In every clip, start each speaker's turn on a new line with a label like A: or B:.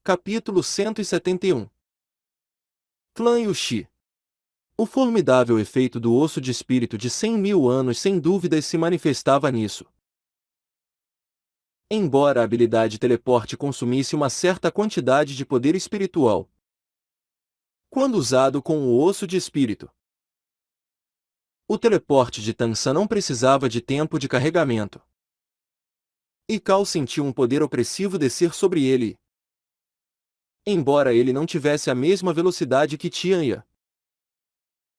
A: Capítulo 171. Clã Yushi. O formidável efeito do osso de espírito de 100.000 anos sem dúvidas se manifestava nisso. Embora a habilidade teleporte consumisse uma certa quantidade de poder espiritual, quando usado com o osso de espírito, o teleporte de Tansan não precisava de tempo de carregamento. E Cal sentiu um poder opressivo descer sobre ele. Embora ele não tivesse a mesma velocidade que Tianya,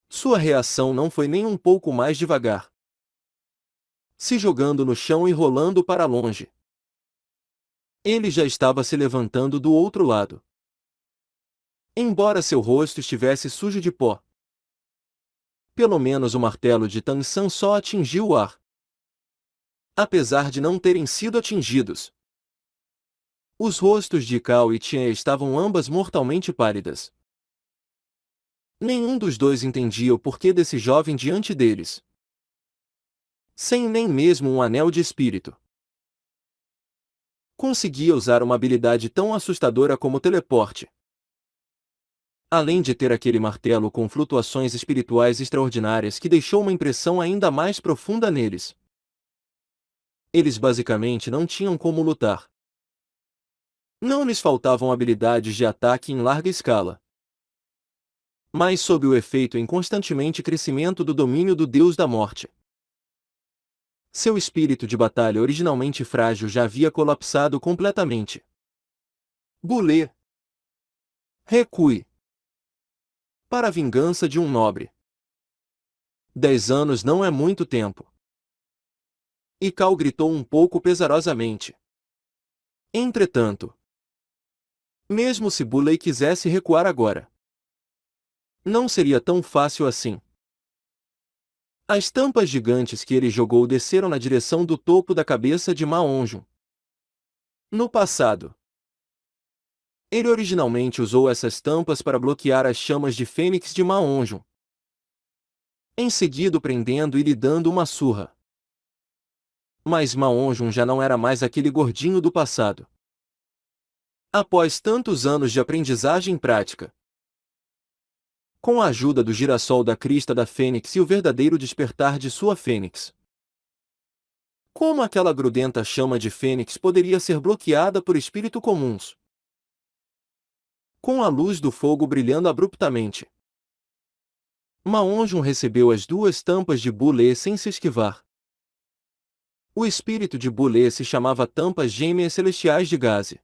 A: sua reação não foi nem um pouco mais devagar, se jogando no chão e rolando para longe. Ele já estava se levantando do outro lado. Embora seu rosto estivesse sujo de pó, pelo menos o martelo de Tansan só atingiu o ar. Apesar de não terem sido atingidos, os rostos de Cal e Tianya estavam ambas mortalmente pálidas. Nenhum dos dois entendia o porquê desse jovem diante deles, sem nem mesmo um anel de espírito, conseguia usar uma habilidade tão assustadora como o teleporte. Além de ter aquele martelo com flutuações espirituais extraordinárias que deixou uma impressão ainda mais profunda neles. Eles basicamente não tinham como lutar. Não lhes faltavam habilidades de ataque em larga escala, mas sob o efeito em constantemente crescimento do domínio do Deus da Morte. Seu espírito de batalha originalmente frágil já havia colapsado completamente. Bulê. Recue. Para a vingança de um nobre. 10 anos não é muito tempo. E Cal gritou um pouco pesarosamente. Entretanto, mesmo se Bulê quisesse recuar agora, não seria tão fácil assim. As tampas gigantes que ele jogou desceram na direção do topo da cabeça de Ma Onjun. No passado, ele originalmente usou essas tampas para bloquear as chamas de Fênix de Ma Onjun, em seguida prendendo e lhe dando uma surra. Mas Ma Onjun já não era mais aquele gordinho do passado. Após tantos anos de aprendizagem prática, com a ajuda do girassol da crista da Fênix e o verdadeiro despertar de sua Fênix, como aquela grudenta chama de Fênix poderia ser bloqueada por espíritos comuns? Com a luz do fogo brilhando abruptamente, Ma Onjun recebeu as duas tampas de Bulê sem se esquivar. O espírito de Bulê se chamava Tampas Gêmeas Celestiais de Gaze.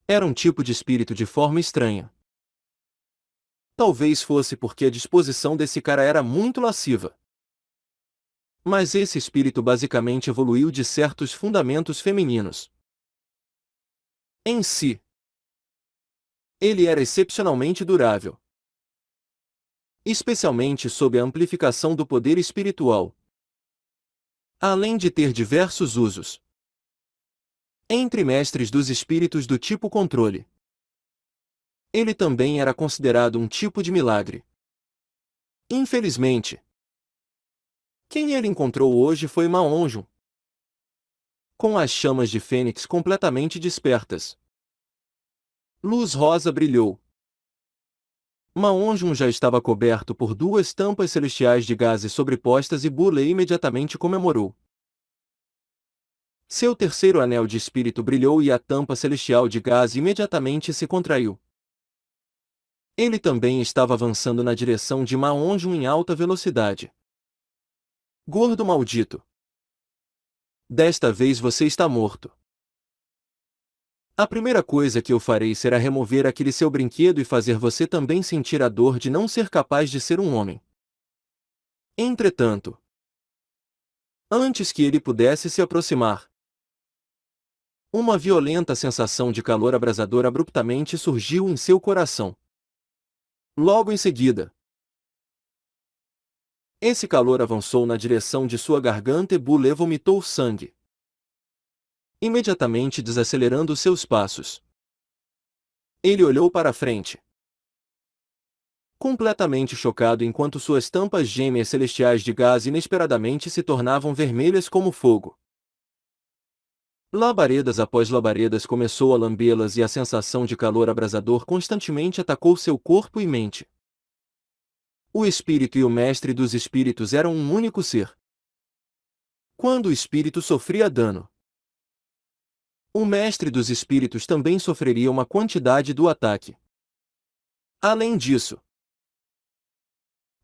A: Era um tipo de espírito de forma estranha. Talvez fosse porque a disposição desse cara era muito lasciva. Mas esse espírito basicamente evoluiu de certos fundamentos femininos. Em si, ele era excepcionalmente durável, especialmente sob a amplificação do poder espiritual, além de ter diversos usos entre mestres dos espíritos do tipo controle. Ele também era considerado um tipo de milagre. Infelizmente, quem ele encontrou hoje foi Ma Onjun, com as chamas de Fênix completamente despertas. Luz rosa brilhou. Ma Onjun já estava coberto por duas tampas celestiais de gaze sobrepostas e Bulê imediatamente comemorou. Seu terceiro anel de espírito brilhou e a tampa celestial de gaze imediatamente se contraiu. Ele também estava avançando na direção de Ma Onjun em alta velocidade. Gordo maldito! Desta vez você está morto. A primeira coisa que eu farei será remover aquele seu brinquedo e fazer você também sentir a dor de não ser capaz de ser um homem. Entretanto, antes que ele pudesse se aproximar, uma violenta sensação de calor abrasador abruptamente surgiu em seu coração. Logo em seguida, esse calor avançou na direção de sua garganta e Bulê vomitou sangue, imediatamente desacelerando seus passos. Ele olhou para a frente, completamente chocado enquanto suas tampas gêmeas celestiais de gás inesperadamente se tornavam vermelhas como fogo. Labaredas após labaredas começou a lambê-las e a sensação de calor abrasador constantemente atacou seu corpo e mente. O espírito e o mestre dos espíritos eram um único ser. Quando o espírito sofria dano, o mestre dos espíritos também sofreria uma quantidade do ataque. Além disso,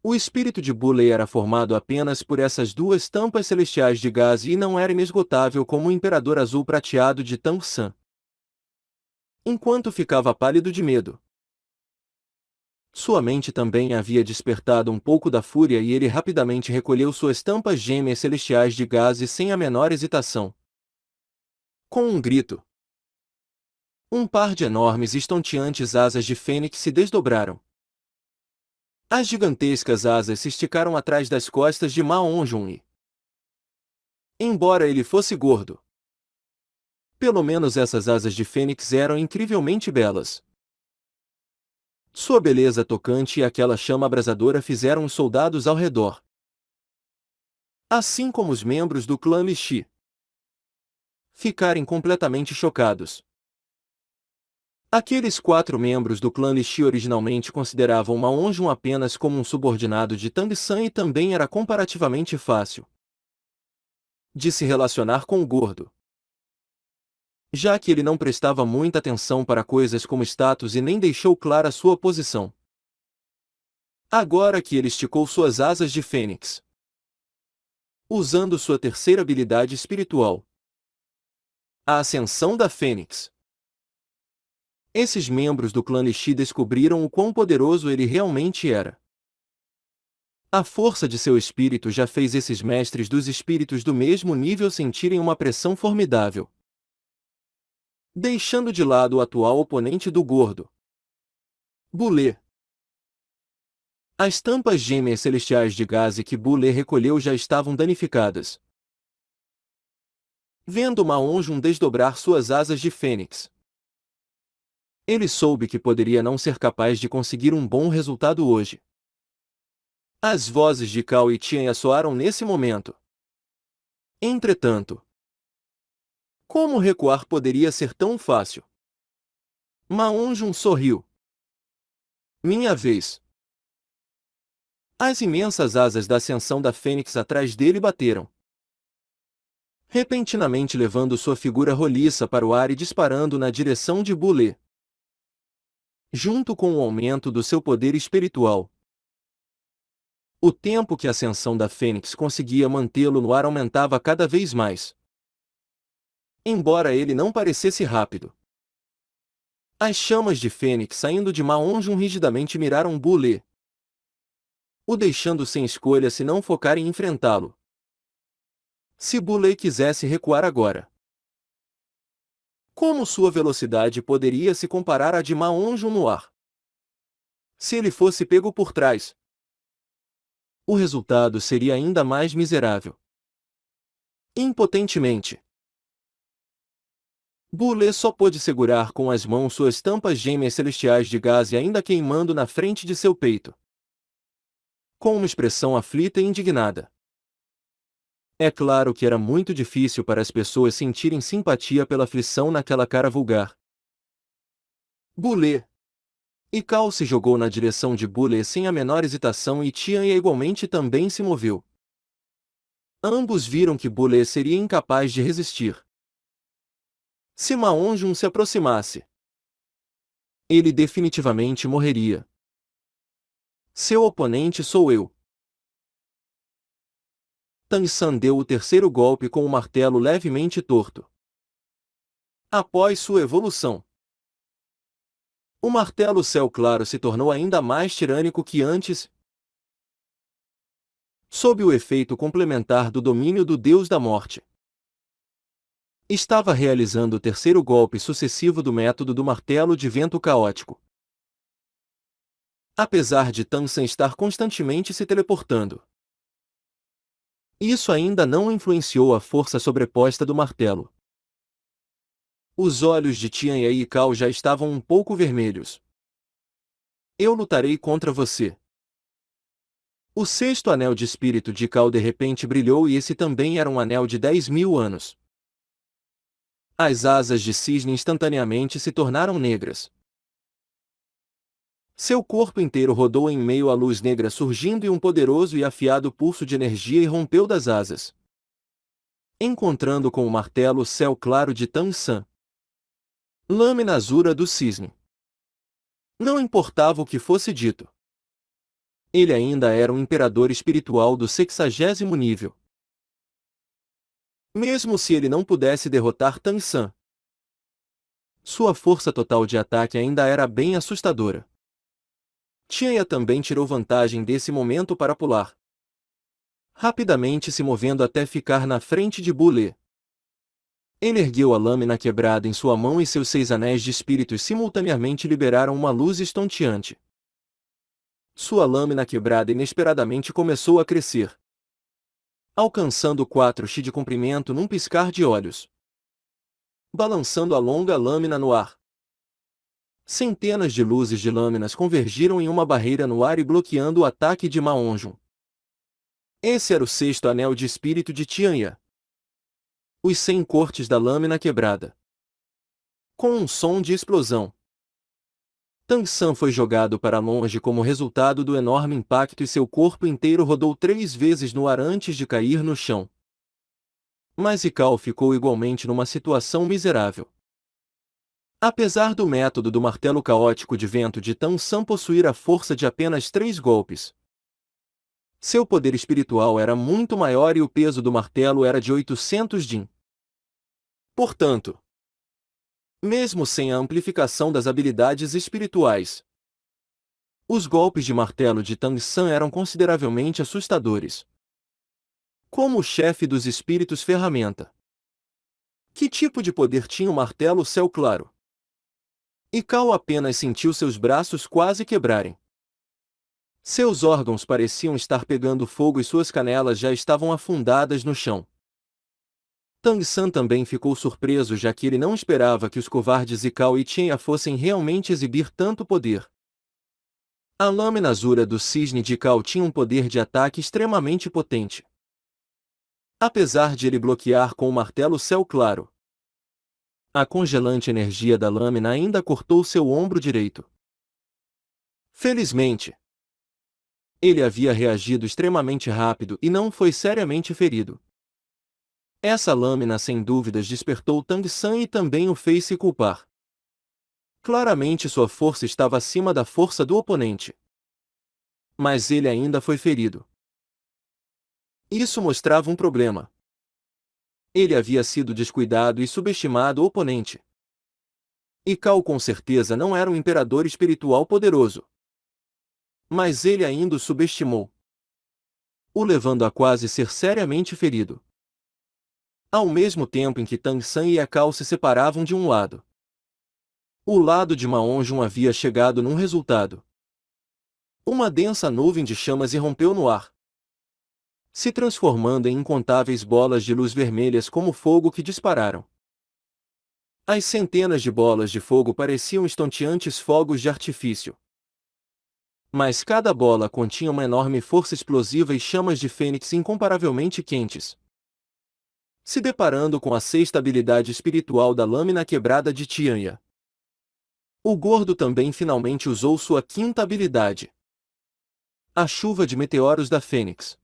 A: o espírito de Bulei era formado apenas por essas duas tampas celestiais de gás e não era inesgotável como o Imperador Azul Prateado de Tang San. Enquanto ficava pálido de medo, sua mente também havia despertado um pouco da fúria e ele rapidamente recolheu suas tampas gêmeas celestiais de gás e sem a menor hesitação. Com um grito, um par de enormes e estonteantes asas de fênix se desdobraram. As gigantescas asas se esticaram atrás das costas de Ma On-jun e, embora ele fosse gordo, pelo menos essas asas de fênix eram incrivelmente belas. Sua beleza tocante e aquela chama abrasadora fizeram os soldados ao redor, assim como os membros do clã Lixi, ficarem completamente chocados. Aqueles 4 membros do clã Lixi originalmente consideravam Ma On-jun apenas como um subordinado de Tang San e também era comparativamente fácil de se relacionar com o gordo, já que ele não prestava muita atenção para coisas como status e nem deixou clara sua posição. Agora que ele esticou suas asas de fênix, usando sua terceira habilidade espiritual, a Ascensão da Fênix, esses membros do clã Lixi descobriram o quão poderoso ele realmente era. A força de seu espírito já fez esses mestres dos espíritos do mesmo nível sentirem uma pressão formidável. Deixando de lado o atual oponente do gordo, Bulei. As tampas gêmeas celestiais de gás que Bulei recolheu já estavam danificadas. Vendo Ma On-jun desdobrar suas asas de fênix, ele soube que poderia não ser capaz de conseguir um bom resultado hoje. As vozes de Cao e Tian soaram nesse momento. Entretanto, como recuar poderia ser tão fácil? Ma On-jun sorriu. Minha vez. As imensas asas da ascensão da fênix atrás dele bateram, repentinamente levando sua figura roliça para o ar e disparando na direção de Bulei. Junto com o aumento do seu poder espiritual, o tempo que a ascensão da fênix conseguia mantê-lo no ar aumentava cada vez mais. Embora ele não parecesse rápido, as chamas de fênix saindo de Ma On-jun rigidamente miraram Bulei, o deixando sem escolha se não focar em enfrentá-lo. Se Bulei quisesse recuar agora, como sua velocidade poderia se comparar à de Ma On-jun no ar? Se ele fosse pego por trás, o resultado seria ainda mais miserável. Impotentemente, Bulei só pôde segurar com as mãos suas tampas gêmeas celestiais de gás e ainda queimando na frente de seu peito, com uma expressão aflita e indignada. É claro que era muito difícil para as pessoas sentirem simpatia pela aflição naquela cara vulgar. Bulei. E Cao se jogou na direção de Bulei sem a menor hesitação e Tian igualmente também se moveu. Ambos viram que Bulei seria incapaz de resistir. Se Ma On-jun se aproximasse, ele definitivamente morreria. Seu oponente sou eu. Tang San deu o terceiro golpe com o martelo levemente torto. Após sua evolução, o martelo céu claro se tornou ainda mais tirânico que antes, sob o efeito complementar do domínio do Deus da Morte. Estava realizando o terceiro golpe sucessivo do método do martelo de vento caótico. Apesar de Tang San estar constantemente se teleportando, isso ainda não influenciou a força sobreposta do martelo. Os olhos de Tian e Cao já estavam um pouco vermelhos. Eu lutarei contra você. O sexto anel de espírito de Cao de repente brilhou e esse também era um anel de 10.000 anos. As asas de cisne instantaneamente se tornaram negras. Seu corpo inteiro rodou em meio à luz negra surgindo e um poderoso e afiado pulso de energia irrompeu das asas, encontrando com o martelo o céu claro de Tan-san. Lâmina azura do cisne. Não importava o que fosse dito. Ele ainda era um imperador espiritual do 60º nível. Mesmo se ele não pudesse derrotar Tan-san, sua força total de ataque ainda era bem assustadora. Tianya também tirou vantagem desse momento para pular, rapidamente se movendo até ficar na frente de Bule. Ele ergueu a lâmina quebrada em sua mão e seus 6 anéis de espíritos simultaneamente liberaram uma luz estonteante. Sua lâmina quebrada inesperadamente começou a crescer, alcançando 4 x de comprimento num piscar de olhos, balançando a longa lâmina no ar. Centenas de luzes de lâminas convergiram em uma barreira no ar e bloqueando o ataque de Maonjun. Esse era o 6º anel de espírito de Tianya. Os 100 cortes da lâmina quebrada. Com um som de explosão, Tan-san foi jogado para longe como resultado do enorme impacto e seu corpo inteiro rodou 3 vezes no ar antes de cair no chão. Mas Ikao ficou igualmente numa situação miserável. Apesar do método do martelo caótico de vento de Tan-san possuir a força de apenas 3 golpes, seu poder espiritual era muito maior e o peso do martelo era de 800 Jin. Portanto, mesmo sem a amplificação das habilidades espirituais, os golpes de martelo de Tan-san eram consideravelmente assustadores. Como o chefe dos espíritos ferramenta. Que tipo de poder tinha o martelo céu claro? Ikao apenas sentiu seus braços quase quebrarem. Seus órgãos pareciam estar pegando fogo e suas canelas já estavam afundadas no chão. Tan-san também ficou surpreso já que ele não esperava que os covardes Ikao e Tianya fossem realmente exibir tanto poder. A lâmina azura do cisne de Ikao tinha um poder de ataque extremamente potente. Apesar de ele bloquear com o martelo céu claro, a congelante energia da lâmina ainda cortou seu ombro direito. Felizmente, ele havia reagido extremamente rápido e não foi seriamente ferido. Essa lâmina sem dúvidas despertou Tang-san e também o fez se culpar. Claramente sua força estava acima da força do oponente. Mas ele ainda foi ferido. Isso mostrava um problema. Ele havia sido descuidado e subestimado o oponente. Ikao com certeza não era um imperador espiritual poderoso. Mas ele ainda o subestimou, o levando a quase ser seriamente ferido. Ao mesmo tempo em que Tang-san e Ikao se separavam de um lado, o lado de Maonjun havia chegado num resultado. Uma densa nuvem de chamas irrompeu no ar, se transformando em incontáveis bolas de luz vermelhas como fogo que dispararam. As centenas de bolas de fogo pareciam estonteantes fogos de artifício. Mas cada bola continha uma enorme força explosiva e chamas de fênix incomparavelmente quentes. Se deparando com a 6ª habilidade espiritual da lâmina quebrada de Tianya, o gordo também finalmente usou sua 5ª habilidade, a chuva de meteoros da Fênix.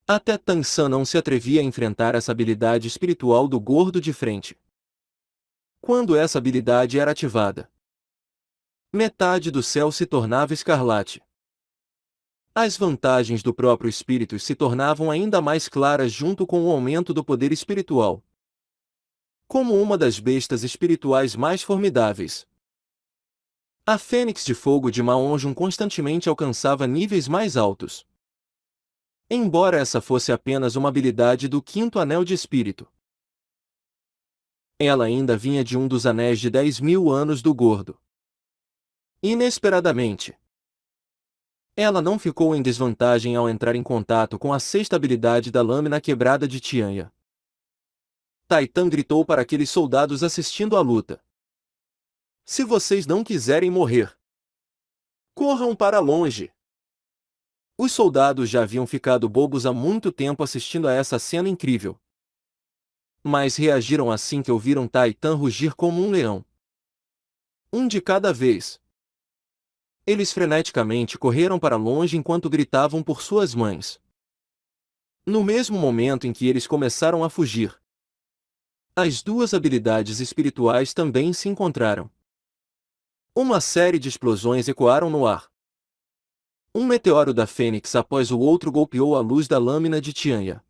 A: Até Tan-san não se atrevia a enfrentar essa habilidade espiritual do gordo de frente. Quando essa habilidade era ativada, metade do céu se tornava escarlate. As vantagens do próprio espírito se tornavam ainda mais claras junto com o aumento do poder espiritual. Como uma das bestas espirituais mais formidáveis, a Fênix de Fogo de Maonjun constantemente alcançava níveis mais altos. Embora essa fosse apenas uma habilidade do 5º anel de espírito, ela ainda vinha de um dos anéis de 10.000 anos do gordo. Inesperadamente, ela não ficou em desvantagem ao entrar em contato com a 6ª habilidade da lâmina quebrada de Tianya. Taitan gritou para aqueles soldados assistindo à luta: "Se vocês não quiserem morrer, corram para longe!" Os soldados já haviam ficado bobos há muito tempo assistindo a essa cena incrível. mas reagiram assim que ouviram Taitan rugir como um leão. Um de cada vez. Eles freneticamente correram para longe enquanto gritavam por suas mães. No mesmo momento em que eles começaram a fugir, as duas habilidades espirituais também se encontraram. Uma série de explosões ecoaram no ar. Um meteoro da Fênix após o outro golpeou a luz da lâmina de Tianya.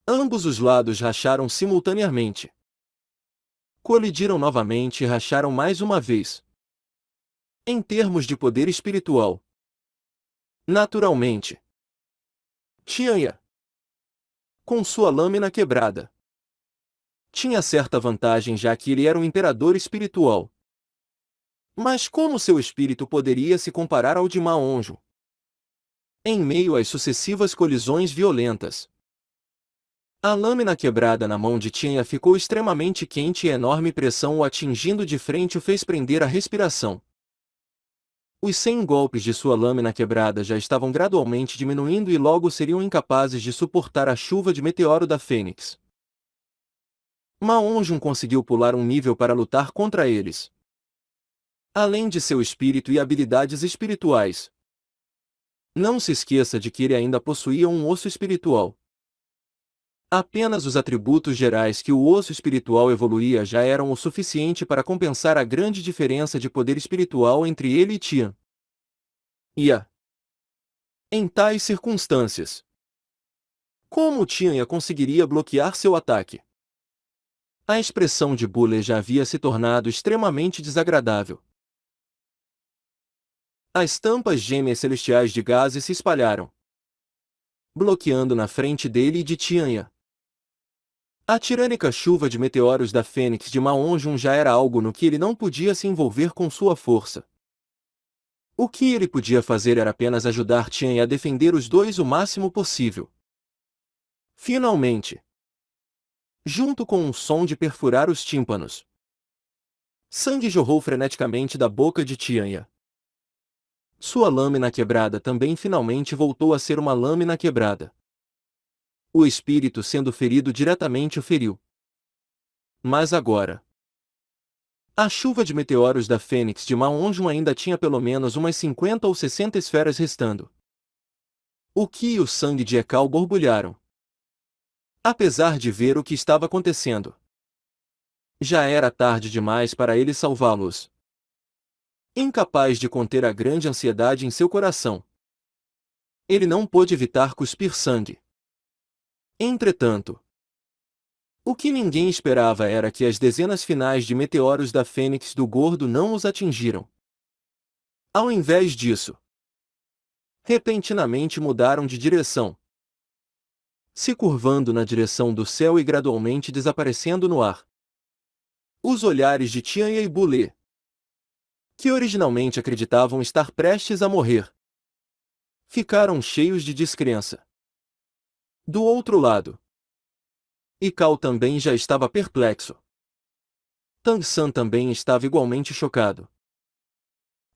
A: Ambos os lados racharam simultaneamente. Colidiram novamente e racharam mais uma vez. Em termos de poder espiritual, naturalmente, Tianya, com sua lâmina quebrada, tinha certa vantagem já que ele era um imperador espiritual. Mas como seu espírito poderia se comparar ao de Maonjo? Em meio às sucessivas colisões violentas, a lâmina quebrada na mão de Tianya ficou extremamente quente e a enorme pressão o atingindo de frente o fez prender a respiração. Os 100 golpes de sua lâmina quebrada já estavam gradualmente diminuindo e logo seriam incapazes de suportar a chuva de meteoro da Fênix. Maonjun conseguiu pular um nível para lutar contra eles. Além de seu espírito e habilidades espirituais. Não se esqueça de que ele ainda possuía um osso espiritual. Apenas os atributos gerais que o osso espiritual evoluía já eram o suficiente para compensar a grande diferença de poder espiritual entre ele e Tian. Em tais circunstâncias, como Tian conseguiria bloquear seu ataque? A expressão de Buller já havia se tornado extremamente desagradável. As tampas gêmeas celestiais de gases se espalharam, bloqueando na frente dele e de Tian. A tirânica chuva de meteoros da Fênix de Maonjun já era algo no que ele não podia se envolver com sua força. O que ele podia fazer era apenas ajudar Tian a defender os dois o máximo possível. Finalmente, junto com um som de perfurar os tímpanos, sangue jorrou freneticamente da boca de Tian. Sua lâmina quebrada também finalmente voltou a ser uma lâmina quebrada. O espírito sendo ferido diretamente o feriu. Mas agora, a chuva de meteoros da Fênix de Maonjun ainda tinha pelo menos umas 50 ou 60 esferas restando. O Ki e o sangue de Ekal borbulharam. Apesar de ver o que estava acontecendo, já era tarde demais para ele salvá-los. Incapaz de conter a grande ansiedade em seu coração, ele não pôde evitar cuspir sangue. Entretanto, o que ninguém esperava era que as dezenas finais de meteoros da Fênix do Gordo não os atingiram. Ao invés disso, repentinamente mudaram de direção, se curvando na direção do céu e gradualmente desaparecendo no ar. Os olhares de Tian e Buller, que originalmente acreditavam estar prestes a morrer, ficaram cheios de descrença. Do outro lado, Ekal também já estava perplexo. Tang San também estava igualmente chocado.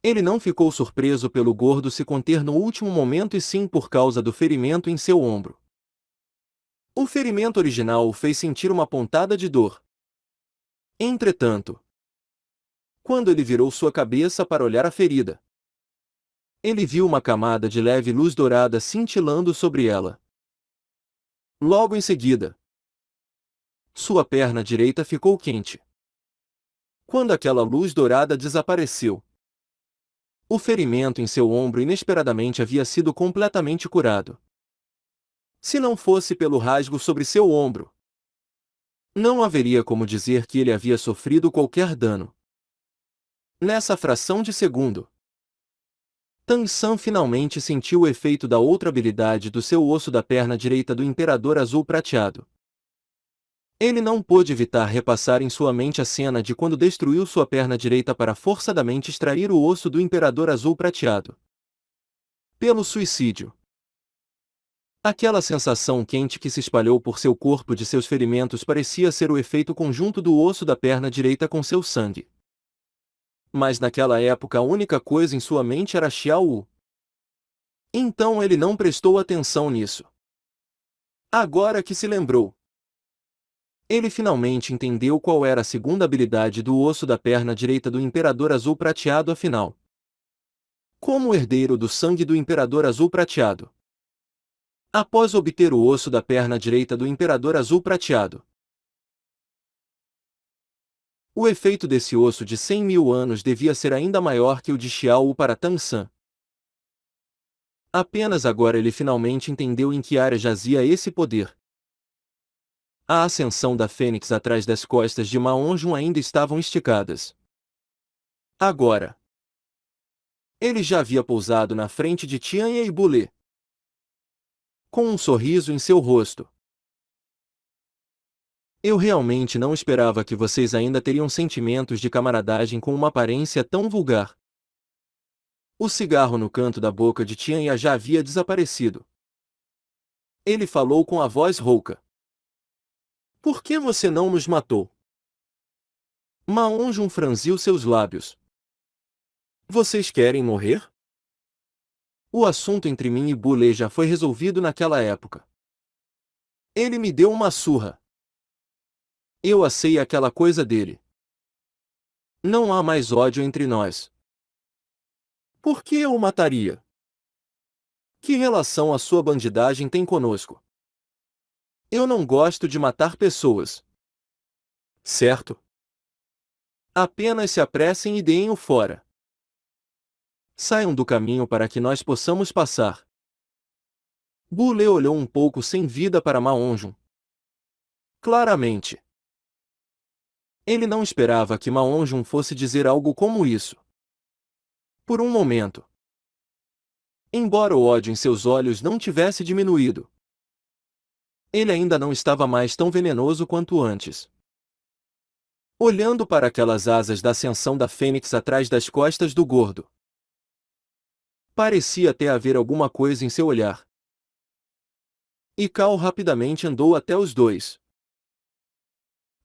A: Ele não ficou surpreso pelo gordo se conter no último momento e sim por causa do ferimento em seu ombro. O ferimento original o fez sentir uma pontada de dor. Entretanto, quando ele virou sua cabeça para olhar a ferida, ele viu uma camada de leve luz dourada cintilando sobre ela. Logo em seguida, sua perna direita ficou quente. Quando aquela luz dourada desapareceu, o ferimento em seu ombro inesperadamente havia sido completamente curado. Se não fosse pelo rasgo sobre seu ombro, não haveria como dizer que ele havia sofrido qualquer dano. Nessa fração de segundo, Tang San finalmente sentiu o efeito da outra habilidade do seu osso da perna direita do Imperador Azul Prateado. Ele não pôde evitar repassar em sua mente a cena de quando destruiu sua perna direita para forçadamente extrair o osso do Imperador Azul Prateado. Pelo suicídio. Aquela sensação quente que se espalhou por seu corpo de seus ferimentos parecia ser o efeito conjunto do osso da perna direita com seu sangue. Mas naquela época a única coisa em sua mente era Xiao Wu. Então ele não prestou atenção nisso. Agora que se lembrou, Ele finalmente entendeu qual era a segunda habilidade do osso da perna direita do Imperador Azul Prateado afinal. Como herdeiro do sangue do Imperador Azul Prateado. Após obter o osso da perna direita do Imperador Azul Prateado, o efeito desse osso de 100.000 anos devia ser ainda maior que o de Xiao para Tang San. Apenas agora ele finalmente entendeu em que área jazia esse poder. A ascensão da Fênix atrás das costas de Ma Onjun ainda estavam esticadas. Agora, ele já havia pousado na frente de Tianhe e Bulé, com um sorriso em seu rosto. Eu realmente não esperava que vocês ainda teriam sentimentos de camaradagem com uma aparência tão vulgar. O cigarro no canto da boca de Tianhe já havia desaparecido. Ele falou com a voz rouca. Por que você não nos matou? Ma Onjun franziu seus lábios. Vocês querem morrer? O assunto entre mim e Bulé já foi resolvido naquela época. Ele me deu uma surra. Eu assei aquela coisa dele. Não há mais ódio entre nós. Por que eu o mataria? Que relação a sua bandidagem tem conosco? Eu não gosto de matar pessoas. Certo? Apenas se apressem e deem-o fora. Saiam do caminho para que nós possamos passar. Bulé olhou um pouco sem vida para Ma Onjun. Claramente. Ele não esperava que Ma Onjun fosse dizer algo como isso. Por um momento. Embora o ódio em seus olhos não tivesse diminuído, ele ainda não estava mais tão venenoso quanto antes. Olhando para aquelas asas da ascensão da Fênix atrás das costas do gordo, parecia até haver alguma coisa em seu olhar. E Cao rapidamente andou até os dois,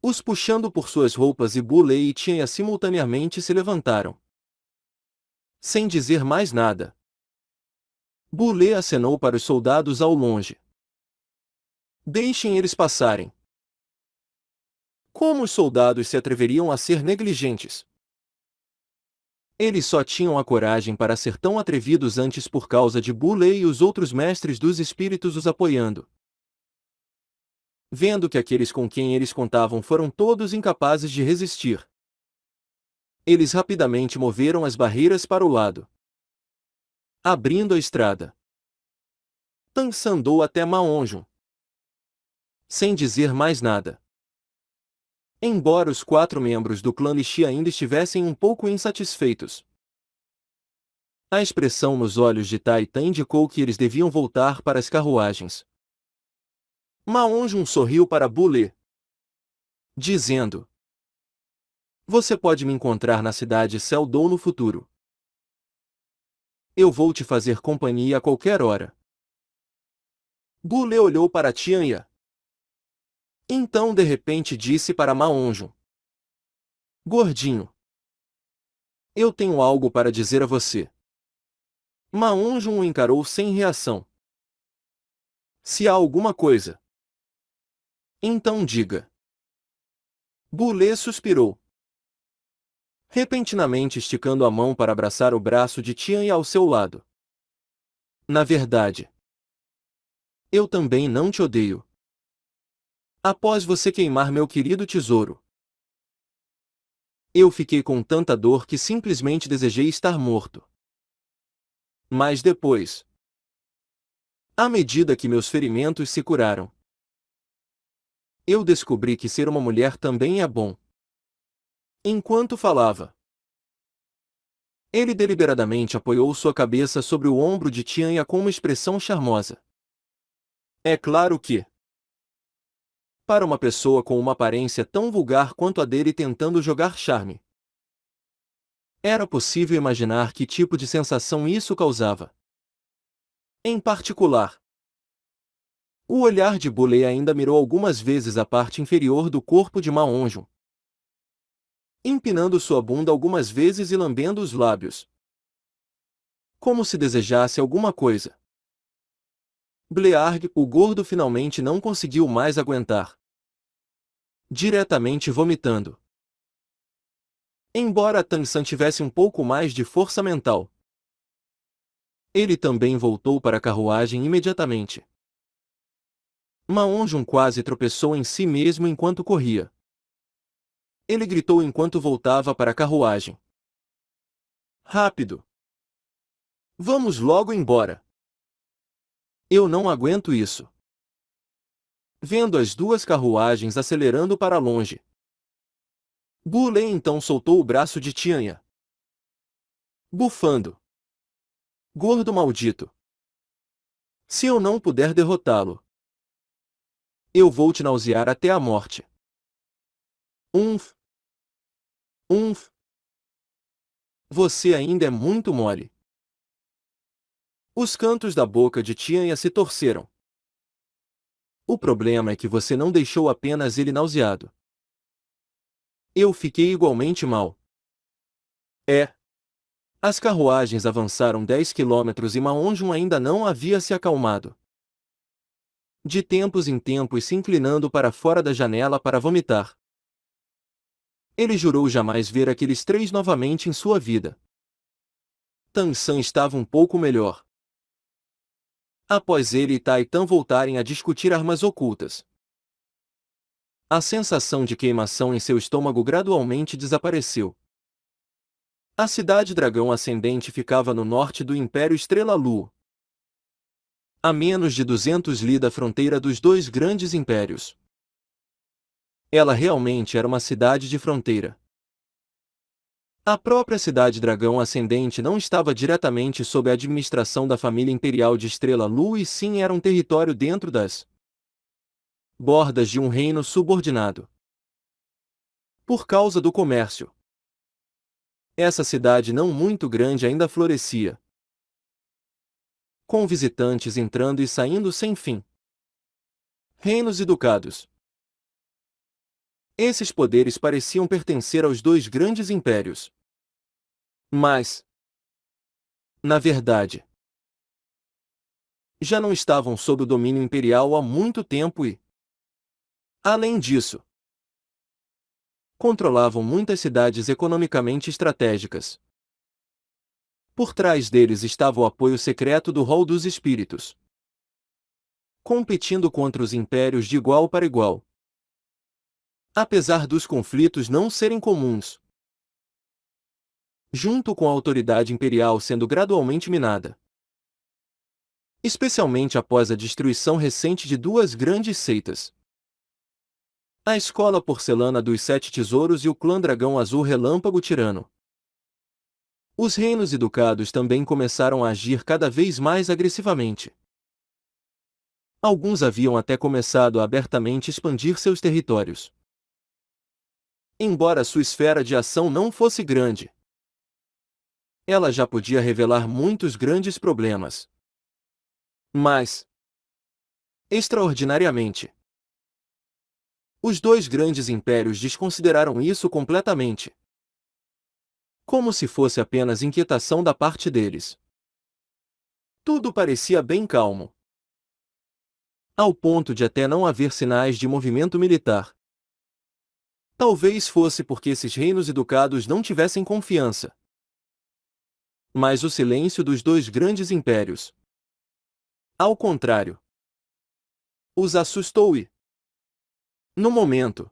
A: os puxando por suas roupas, e Bulé e Tianhe simultaneamente se levantaram. Sem dizer mais nada, Bulé acenou para os soldados ao longe. Deixem eles passarem. Como os soldados se atreveriam a ser negligentes? Eles só tinham a coragem para ser tão atrevidos antes por causa de Bulé e os outros mestres dos espíritos os apoiando. Vendo que aqueles com quem eles contavam foram todos incapazes de resistir, eles rapidamente moveram as barreiras para o lado, abrindo a estrada. Tang San andou até Ma Onjun, sem dizer mais nada. Embora os 4 membros do clã Lixi ainda estivessem um pouco insatisfeitos, a expressão nos olhos de Tai Tan indicou que eles deviam voltar para as carruagens. Ma Onjun sorriu para Bulé, dizendo: Você pode me encontrar na cidade Seldou no futuro. Eu vou te fazer companhia a qualquer hora. Bulé olhou para Tianhe. Então de repente disse para Ma Onjun: Gordinho, eu tenho algo para dizer a você. Ma Onjun o encarou sem reação. Se há alguma coisa, então diga. Bulé suspirou, repentinamente esticando a mão para abraçar o braço de Tianhe ao seu lado. Na verdade, eu também não te odeio. Após você queimar meu querido tesouro, eu fiquei com tanta dor que simplesmente desejei estar morto. Mas depois, à medida que meus ferimentos se curaram, eu descobri que ser uma mulher também é bom. Enquanto falava, ele deliberadamente apoiou sua cabeça sobre o ombro de Tianhe com uma expressão charmosa. É claro que, para uma pessoa com uma aparência tão vulgar quanto a dele tentando jogar charme, era possível imaginar que tipo de sensação isso causava. Em particular, o olhar de Bulé ainda mirou algumas vezes a parte inferior do corpo de Ma Onjun, empinando sua bunda algumas vezes e lambendo os lábios, como se desejasse alguma coisa. Blearg, o gordo, finalmente não conseguiu mais aguentar. diretamente vomitando. Embora Tang San tivesse um pouco mais de força mental, ele também voltou para a carruagem imediatamente. Ma Onjun quase tropeçou em si mesmo enquanto corria. Ele gritou enquanto voltava para a carruagem. Rápido! Vamos logo embora! Eu não aguento isso! Vendo as duas carruagens acelerando para longe, Bu Lei então soltou o braço de Tianha, bufando. Gordo maldito! Se eu não puder derrotá-lo, eu vou te nausear até a morte. Umf! Umf! Você ainda é muito mole. Os cantos da boca de Tianha se torceram. O problema é que você não deixou apenas ele nauseado. Eu fiquei igualmente mal. As carruagens avançaram 10 quilômetros e Ma Onjun ainda não havia se acalmado. De tempos em tempos se inclinando para fora da janela para vomitar. Ele jurou jamais ver aqueles três novamente em sua vida. Tang San estava um pouco melhor. Após ele e Tai Tan voltarem a discutir armas ocultas, a sensação de queimação em seu estômago gradualmente desapareceu. A cidade Dragão Ascendente ficava no norte do Império Estrela Lu, a menos de 200 li da fronteira dos dois grandes impérios. Ela realmente era uma cidade de fronteira. A própria cidade Dragão Ascendente não estava diretamente sob a administração da família imperial de Estrela Lu e sim era um território dentro das bordas de um reino subordinado. Por causa do comércio, essa cidade não muito grande ainda florescia, com visitantes entrando e saindo sem fim. Reinos e ducados. Esses poderes pareciam pertencer aos dois grandes impérios. Mas, na verdade, já não estavam sob o domínio imperial há muito tempo e, além disso, controlavam muitas cidades economicamente estratégicas. Por trás deles estava o apoio secreto do Hall dos Espíritos, competindo contra os impérios de igual para igual. Apesar dos conflitos não serem comuns, junto com a autoridade imperial sendo gradualmente minada, especialmente após a destruição recente de duas grandes seitas, a Escola Porcelana dos Sete Tesouros e o Clã Dragão Azul Relâmpago Tirano. Os reinos e ducados também começaram a agir cada vez mais agressivamente. Alguns haviam até começado a abertamente expandir seus territórios. Embora sua esfera de ação não fosse grande, ela já podia revelar muitos grandes problemas. Mas, extraordinariamente, os dois grandes impérios desconsideraram isso completamente, como se fosse apenas inquietação da parte deles. Tudo parecia bem calmo, ao ponto de até não haver sinais de movimento militar. Talvez fosse porque esses reinos e ducados não tivessem confiança. Mas o silêncio dos dois grandes impérios, ao contrário, os assustou e, no momento,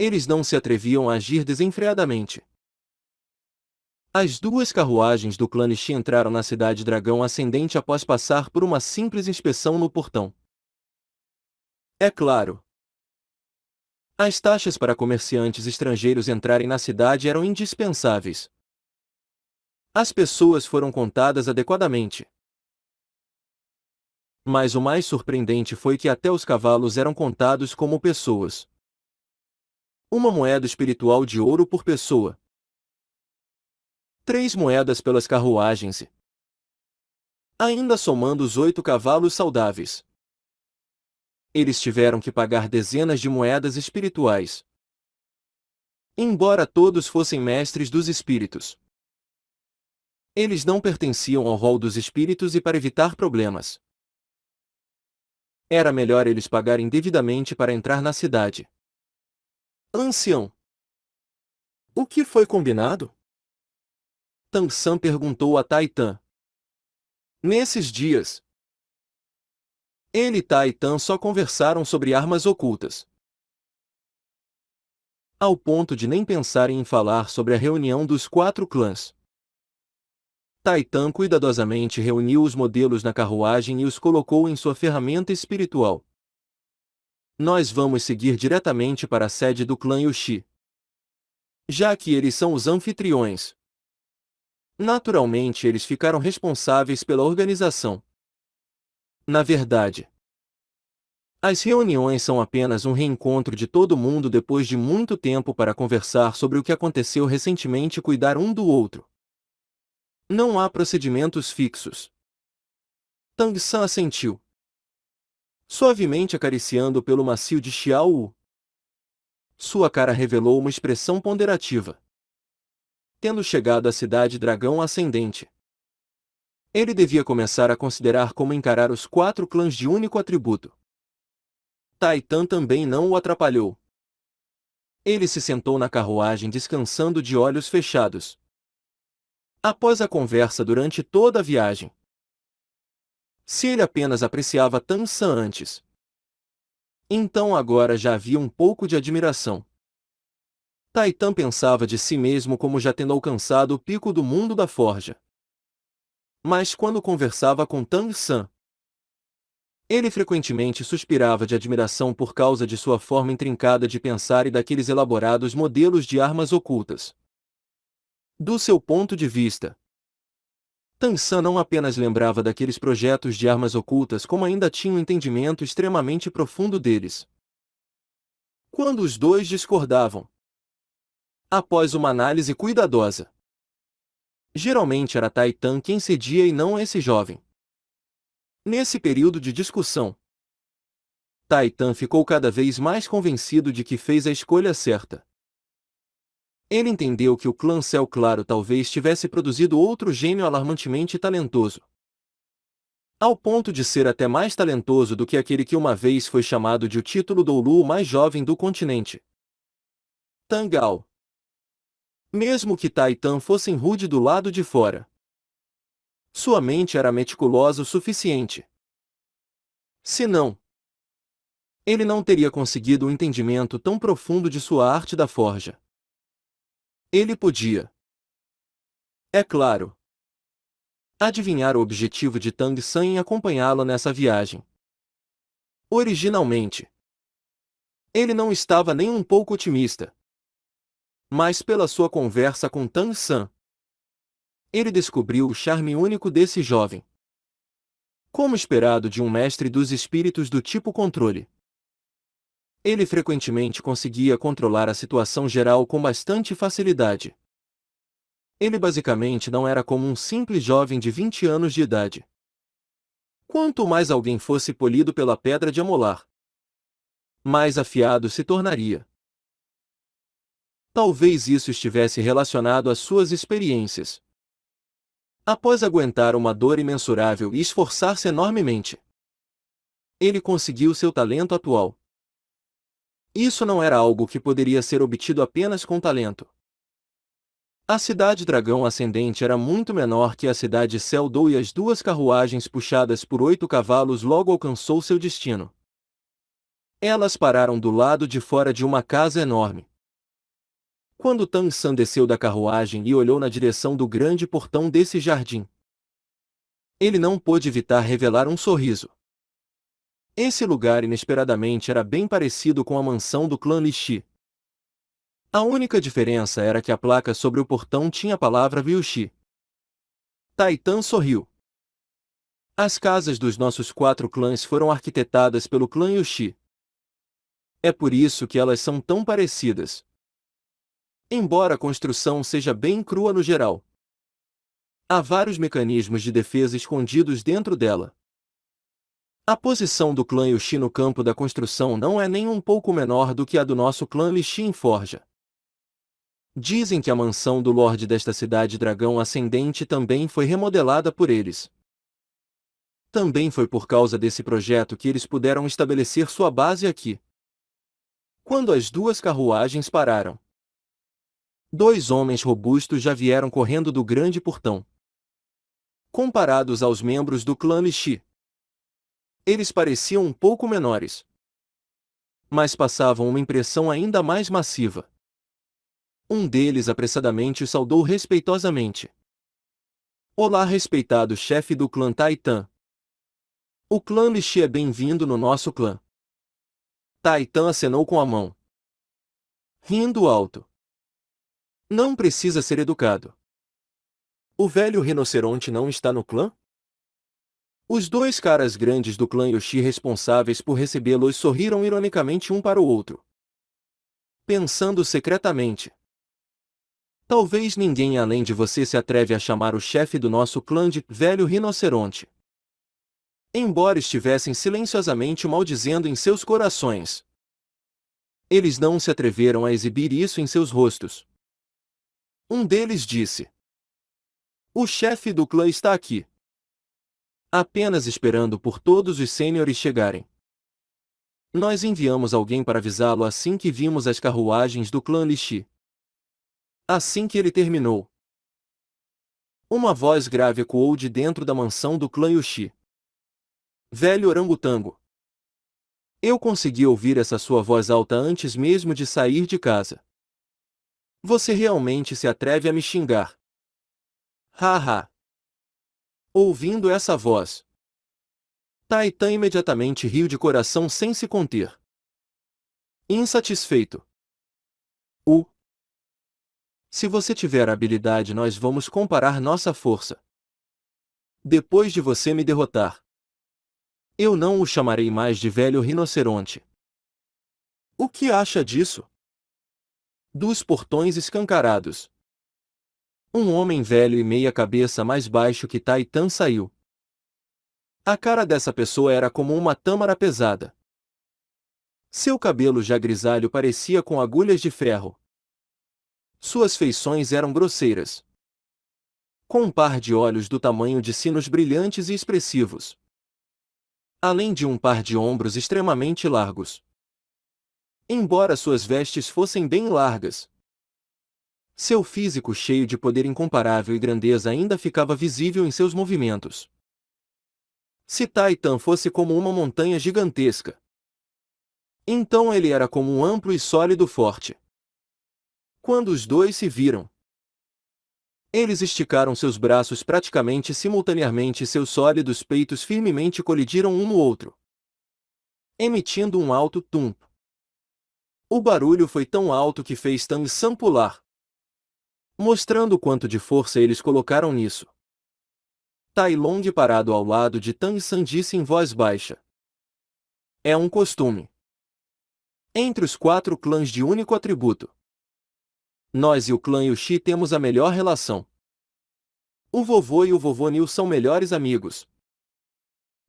A: eles não se atreviam a agir desenfreadamente. As duas carruagens do clã Nishi entraram na cidade Dragão Ascendente após passar por uma simples inspeção no portão. É claro, as taxas para comerciantes estrangeiros entrarem na cidade eram indispensáveis. As pessoas foram contadas adequadamente. Mas o mais surpreendente foi que até os cavalos eram contados como pessoas. Uma moeda espiritual de ouro por pessoa. 3 moedas pelas carruagens. Ainda somando os 8 cavalos saudáveis. Eles tiveram que pagar dezenas de moedas espirituais. Embora todos fossem mestres dos espíritos, eles não pertenciam ao rol dos espíritos e para evitar problemas, Era melhor eles pagarem devidamente para entrar na cidade. Ancião. O que foi combinado? Tang San perguntou a Taitan. Nesses dias, ele e Taitan só conversaram sobre armas ocultas. Ao ponto de nem pensarem em falar sobre a reunião dos 4 clãs. Taitan cuidadosamente reuniu os modelos na carruagem e os colocou em sua ferramenta espiritual. Nós vamos seguir diretamente para a sede do clã Yushi. Já que eles são os anfitriões. Naturalmente eles ficaram responsáveis pela organização. Na verdade, as reuniões são apenas um reencontro de todo mundo depois de muito tempo para conversar sobre o que aconteceu recentemente e cuidar um do outro. Não há procedimentos fixos. Tang San assentiu, suavemente acariciando pelo macio de Xiao Wu. Sua cara revelou uma expressão ponderativa. Tendo chegado à cidade Dragão Ascendente, ele devia começar a considerar como encarar os 4 clãs de único atributo. Taitan também não o atrapalhou. Ele se sentou na carruagem descansando de olhos fechados. Após a conversa durante toda a viagem, se ele apenas apreciava Tang San antes, então agora já havia um pouco de admiração. Taitan pensava de si mesmo como já tendo alcançado o pico do mundo da forja. Mas quando conversava com Tang San, ele frequentemente suspirava de admiração por causa de sua forma intrincada de pensar e daqueles elaborados modelos de armas ocultas. Do seu ponto de vista, Tang San não apenas lembrava daqueles projetos de armas ocultas como ainda tinha um entendimento extremamente profundo deles. Quando os dois discordavam, após uma análise cuidadosa, geralmente era Taitan quem cedia e não esse jovem. Nesse período de discussão, Taitan ficou cada vez mais convencido de que fez a escolha certa. Ele entendeu que o clã Céu Claro talvez tivesse produzido outro gênio alarmantemente talentoso. Ao ponto de ser até mais talentoso do que aquele que uma vez foi chamado de o título Doulu mais jovem do continente. Tangal. Mesmo que Taitan fosse rude do lado de fora, sua mente era meticulosa o suficiente. Se não, ele não teria conseguido um entendimento tão profundo de sua arte da forja. Ele podia, é claro, adivinhar o objetivo de Tang San em acompanhá-lo nessa viagem. Originalmente, ele não estava nem um pouco otimista. Mas pela sua conversa com Tang San, ele descobriu o charme único desse jovem. Como esperado de um mestre dos espíritos do tipo controle, ele frequentemente conseguia controlar a situação geral com bastante facilidade. Ele basicamente não era como um simples jovem de 20 anos de idade. Quanto mais alguém fosse polido pela pedra de amolar, mais afiado se tornaria. Talvez isso estivesse relacionado às suas experiências. Após aguentar uma dor imensurável e esforçar-se enormemente, ele conseguiu seu talento atual. Isso não era algo que poderia ser obtido apenas com talento. A cidade Dragão Ascendente era muito menor que a cidade Céu Dou e as 2 carruagens puxadas por 8 cavalos logo alcançou seu destino. Elas pararam do lado de fora de uma casa enorme. Quando Tang San desceu da carruagem e olhou na direção do grande portão desse jardim, ele não pôde evitar revelar um sorriso. Esse lugar inesperadamente era bem parecido com a mansão do clã Lishi. A única diferença era que a placa sobre o portão tinha a palavra Vyushi. Taitan sorriu. As casas dos nossos 4 clãs foram arquitetadas pelo clã Yushi. É por isso que elas são tão parecidas. Embora a construção seja bem crua no geral, há vários mecanismos de defesa escondidos dentro dela. A posição do clã Yushi no campo da construção não é nem um pouco menor do que a do nosso clã Lishi em Forja. Dizem que a mansão do Lorde desta cidade Dragão Ascendente também foi remodelada por eles. Também foi por causa desse projeto que eles puderam estabelecer sua base aqui. Quando as duas carruagens pararam, dois homens robustos já vieram correndo do grande portão. Comparados aos membros do clã Lishi, eles pareciam um pouco menores, mas passavam uma impressão ainda mais massiva. Um deles apressadamente o saudou respeitosamente. Olá, respeitado chefe do clã Taitan. O clã Lishi é bem-vindo no nosso clã. Taitan acenou com a mão, rindo alto. Não precisa ser educado. O velho rinoceronte não está no clã? Os dois caras grandes do clã Yoshi responsáveis por recebê-los sorriram ironicamente um para o outro, pensando secretamente. Talvez ninguém além de você se atreve a chamar o chefe do nosso clã de velho rinoceronte. Embora estivessem silenciosamente o maldizendo em seus corações, eles não se atreveram a exibir isso em seus rostos. Um deles disse: o chefe do clã está aqui, apenas esperando por todos os sêniores chegarem. Nós enviamos alguém para avisá-lo assim que vimos as carruagens do clã Lishi. Assim que ele terminou, uma voz grave ecoou de dentro da mansão do clã Yoshi. Velho orangotango. Eu consegui ouvir essa sua voz alta antes mesmo de sair de casa. Você realmente se atreve a me xingar? Haha. Ouvindo essa voz, Taitan imediatamente riu de coração sem se conter. Insatisfeito. Se você tiver habilidade, nós vamos comparar nossa força. Depois de você me derrotar, eu não o chamarei mais de velho rinoceronte. O que acha disso? Dos portões escancarados, um homem velho e meia cabeça mais baixo que Taitan saiu. A cara dessa pessoa era como uma tâmara pesada. Seu cabelo já grisalho parecia com agulhas de ferro. Suas feições eram grosseiras, com um par de olhos do tamanho de sinos brilhantes e expressivos, além de um par de ombros extremamente largos. Embora suas vestes fossem bem largas, seu físico cheio de poder incomparável e grandeza ainda ficava visível em seus movimentos. Se Taitan fosse como uma montanha gigantesca, então ele era como um amplo e sólido forte. Quando os dois se viram, eles esticaram seus braços praticamente simultaneamente e seus sólidos peitos firmemente colidiram um no outro, emitindo um alto tum. O barulho foi tão alto que fez Tang San pular, mostrando quanto de força eles colocaram nisso. Tai Long, parado ao lado de Tang San, disse em voz baixa: é um costume entre os 4 clãs de único atributo. Nós e o clã Yoshi temos a melhor relação. O vovô e o vovô Neil são melhores amigos.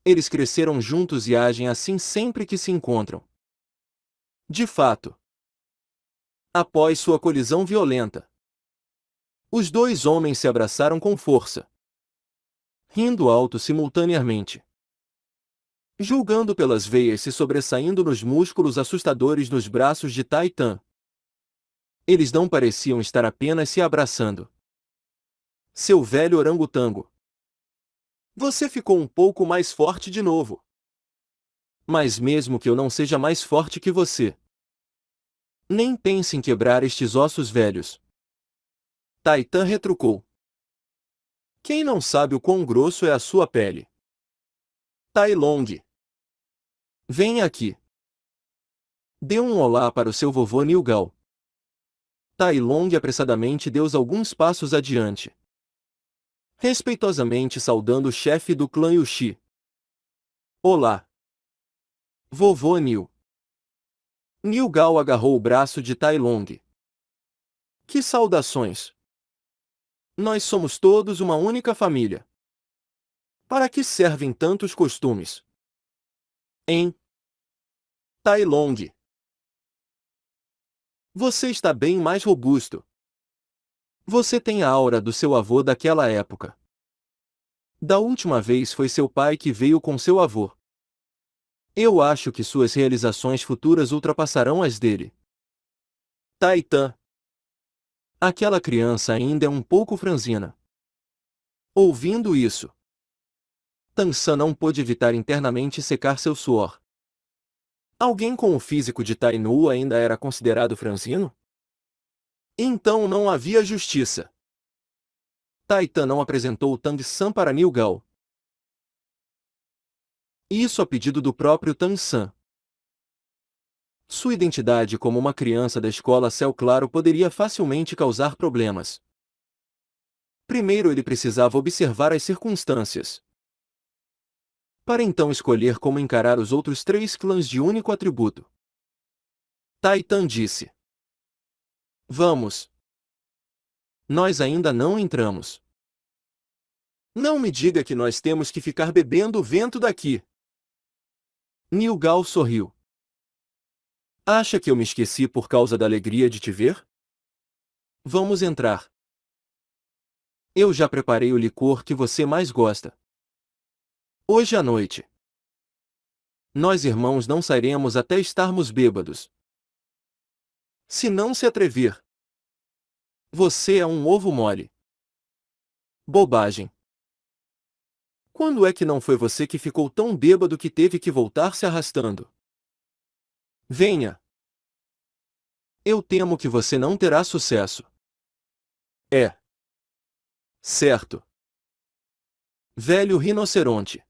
A: Eles cresceram juntos e agem assim sempre que se encontram. De fato, após sua colisão violenta, os dois homens se abraçaram com força, rindo alto simultaneamente, julgando pelas veias se sobressaindo nos músculos assustadores nos braços de Taitan. Eles não pareciam estar apenas se abraçando. Seu velho orangotango, você ficou um pouco mais forte de novo. Mas mesmo que eu não seja mais forte que você, nem pense em quebrar estes ossos velhos. Taitan retrucou. Quem não sabe o quão grosso é a sua pele? Tai Long, venha aqui. Dê um olá para o seu vovô Nilgal. Tai Long apressadamente deu alguns passos adiante, respeitosamente saudando o chefe do clã Yoshi. Olá, vovô Nil. Nilgal agarrou o braço de Tai Long. Que saudações! Nós somos todos uma única família. Para que servem tantos costumes? Hein? Tai Long, você está bem mais robusto. Você tem a aura do seu avô daquela época. Da última vez foi seu pai que veio com seu avô. Eu acho que suas realizações futuras ultrapassarão as dele. Taitan. Aquela criança ainda é um pouco franzina. Ouvindo isso, Tansan não pôde evitar internamente secar seu suor. Alguém com o físico de Tainu ainda era considerado franzino? Então não havia justiça. Taitan não apresentou Tang-san para Nilgal. Isso a pedido do próprio Tang-san. Sua identidade como uma criança da escola Céu Claro poderia facilmente causar problemas. Primeiro ele precisava observar as circunstâncias, para então escolher como encarar os outros 3 clãs de único atributo. Taitan disse: Vamos. Nós ainda não entramos. Não me diga que nós temos que ficar bebendo o vento daqui. Nilgal sorriu. Acha que eu me esqueci por causa da alegria de te ver? Vamos entrar. Eu já preparei o licor que você mais gosta. Hoje à noite. Nós irmãos não sairemos até estarmos bêbados. Se não se atrever. Você é um ovo mole. Bobagem. Quando é que não foi você que ficou tão bêbado que teve que voltar se arrastando? Venha. Eu temo que você não terá sucesso. É. Certo. Velho rinoceronte.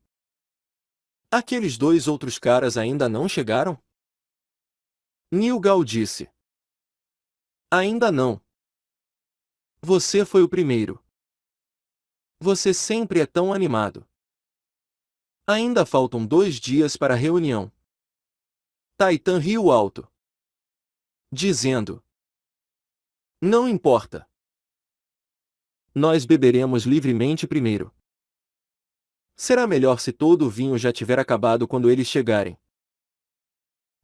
A: Aqueles 2 outros caras ainda não chegaram? Nilgal disse. Ainda não. Você foi o primeiro. Você sempre é tão animado. Ainda faltam 2 dias para a reunião. Taitan riu alto, dizendo: Não importa. Nós beberemos livremente primeiro. Será melhor se todo o vinho já tiver acabado quando eles chegarem.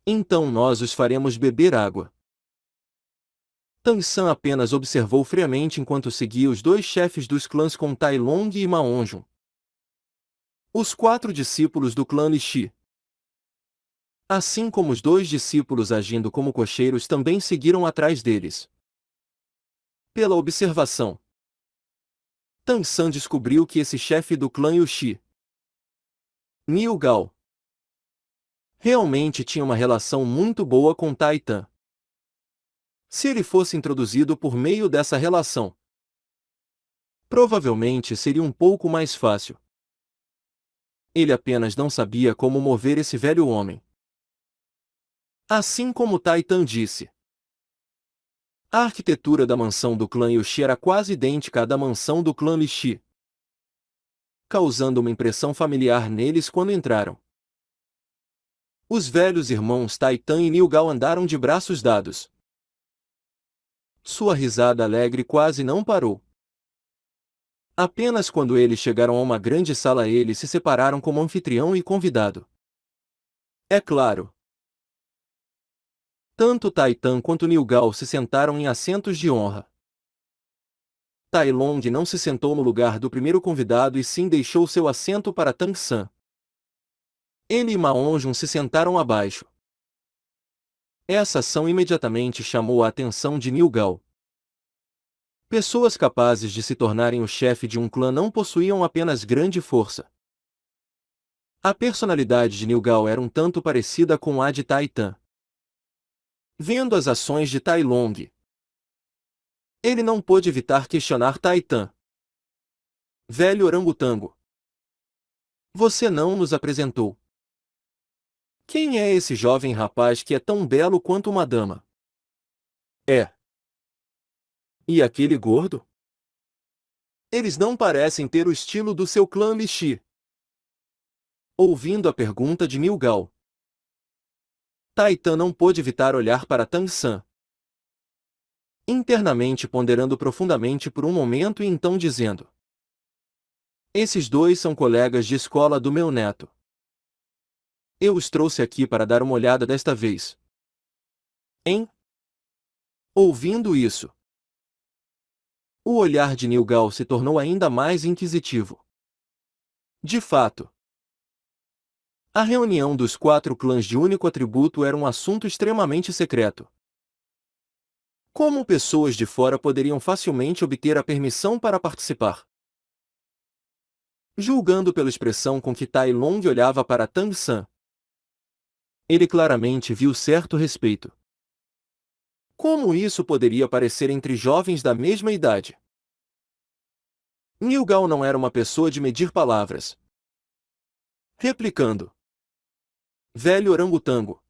A: Então nós os faremos beber água. Tang-san apenas observou friamente enquanto seguia os 2 chefes dos clãs com Tai Long e Ma Onjun. Os 4 discípulos do clã Lixi. Assim como os 2 discípulos agindo como cocheiros também seguiram atrás deles. Pela observação, Tang-san descobriu que esse chefe do clã Yuxi, Nilgal, realmente tinha uma relação muito boa com Taitan. Se ele fosse introduzido por meio dessa relação, provavelmente seria um pouco mais fácil. Ele apenas não sabia como mover esse velho homem. Assim como Taitan disse, a arquitetura da mansão do clã Yuxi era quase idêntica à da mansão do clã Lixi, causando uma impressão familiar neles quando entraram. Os velhos irmãos Taitan e Nilgal andaram de braços dados. Sua risada alegre quase não parou. Apenas quando eles chegaram a uma grande sala eles se separaram como anfitrião e convidado. É claro. Tanto Taitan quanto Nilgal se sentaram em assentos de honra. Tai Long não se sentou no lugar do primeiro convidado e sim deixou seu assento para Tang-san. Ele e Ma Onjun se sentaram abaixo. Essa ação imediatamente chamou a atenção de Nilgal. Pessoas capazes de se tornarem o chefe de um clã não possuíam apenas grande força. A personalidade de Nilgal era um tanto parecida com a de Taitan. Vendo as ações de Tai Long, ele não pôde evitar questionar Taitan. Velho orangotango. Você não nos apresentou. Quem é esse jovem rapaz que é tão belo quanto uma dama? É. E aquele gordo? Eles não parecem ter o estilo do seu clã Lixi. Ouvindo a pergunta de Nilgal, Taitan não pôde evitar olhar para Tang-san, internamente ponderando profundamente por um momento e então dizendo: Esses 2 são colegas de escola do meu neto. Eu os trouxe aqui para dar uma olhada desta vez. Hein? Ouvindo isso, o olhar de Nilgal se tornou ainda mais inquisitivo. De fato, a reunião dos 4 clãs de único atributo era um assunto extremamente secreto. Como pessoas de fora poderiam facilmente obter a permissão para participar? Julgando pela expressão com que Tai Long olhava para Tang San, ele claramente viu certo respeito. Como isso poderia parecer entre jovens da mesma idade? Nilgal não era uma pessoa de medir palavras. Replicando: velho orangotango,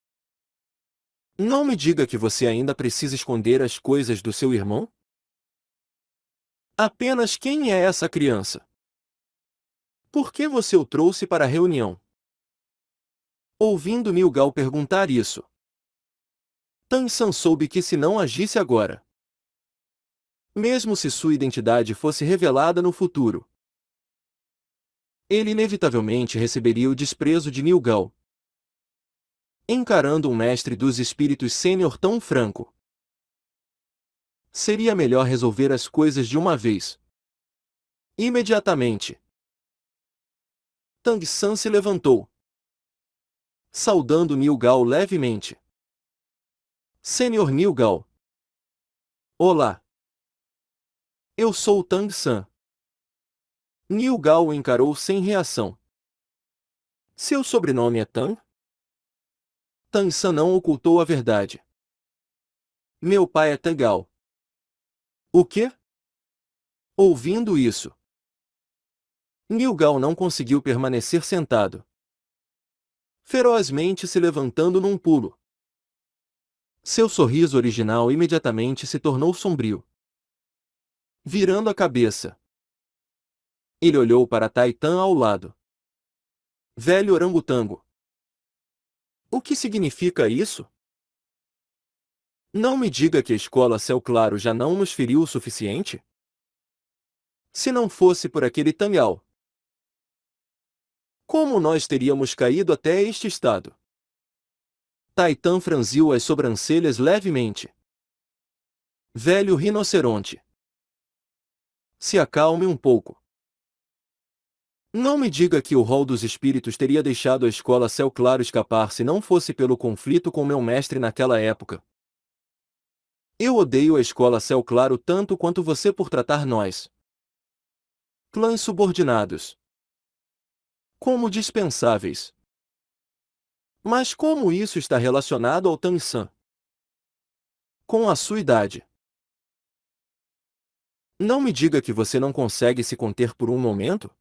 A: não me diga que você ainda precisa esconder as coisas do seu irmão? Apenas quem é essa criança? Por que você o trouxe para a reunião? Ouvindo Nilgal perguntar isso, Tang San soube que se não agisse agora, mesmo se sua identidade fosse revelada no futuro, ele inevitavelmente receberia o desprezo de Nilgal. Encarando um mestre dos espíritos sênior tão franco, seria melhor resolver as coisas de uma vez. Imediatamente, Tang San se levantou, saudando Nilgal levemente. Sênior Nilgal. Olá. Eu sou Tang San. Nilgal o encarou sem reação. Seu sobrenome é Tang? Tang San não ocultou a verdade. Meu pai é Tangal. O quê? Ouvindo isso, Nilgal não conseguiu permanecer sentado, ferozmente se levantando num pulo. Seu sorriso original imediatamente se tornou sombrio. Virando a cabeça, ele olhou para Taitan ao lado. Velho orangotango. O que significa isso? Não me diga que a escola Céu Claro já não nos feriu o suficiente? Se não fosse por aquele Tangal, como nós teríamos caído até este estado? Taitan franziu as sobrancelhas levemente. Velho rinoceronte. Se acalme um pouco. Não me diga que o rol dos espíritos teria deixado a escola Céu Claro escapar se não fosse pelo conflito com meu mestre naquela época. Eu odeio a escola Céu Claro tanto quanto você por tratar nós, clãs subordinados, como dispensáveis. Mas como isso está relacionado ao Tang San? Com a sua idade. Não me diga que você não consegue se conter por um momento?